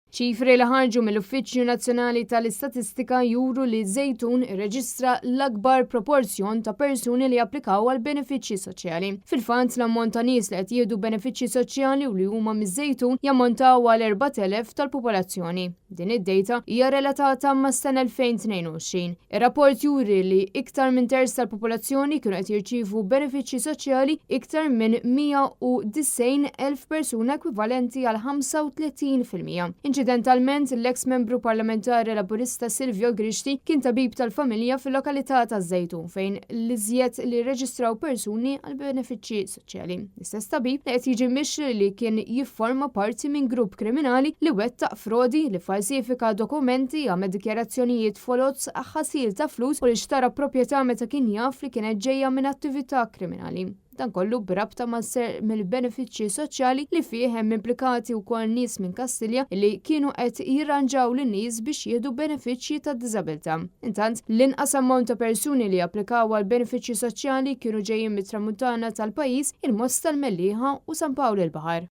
Ċifri li ħarġu mill-Uffiċċju Nazzjonali tal-Istatistika juru li Żejtun irreġistra l-akbar proporzjon ta' persuni li applikaw għal benefiċċji soċjali. Fil-fatt l-ammont ta' nies li qed jieħdu benefiċċji soċjali u li huma miż-Żejtun jammontaw għal 4,000 tal-popolazzjoni. Din id-dejta hija relatata mas-sena 2022. Ir-rapport juri li iktar minn terz tal-popolazzjoni kienu qed jirċievu benefiċċji soċjali iktar minn 190,000 persuna ekwivalenti għal 35%. Inċidentalment, l-eks membru parlamentari Laburista Silvio Grixti kien tabib tal-familja fil-lokalità ta' Żejtun fejn l-iżjed li reġistraw persuni għal benefiċċji soċjali. L-istess tabib li qed jiġi mixri li kien jifforma parti minn grupp kriminali li wettaq frodi li falsifika dokumenti għamel dikjarazzjonijiet folots ħasil ta' flus u li xtara proprjetà meta kien jaf li kienet ġejja minn attività kriminali. Dan kollu b'rabta mill-benefiċċji soċjali li fih hemm implikati wkoll nies minn Kastilja li kienu qed jirranġaw lin-nies biex jieħdu benefiċċji tad-diżabilità. Intant l-inqas ammont ta' persuni li applikaw għal benefiċċji soċjali kienu ġejjin mit-tramuntana tal-pajjiż, il-Most tal-Mellieħa u San Pawl il-Baħar.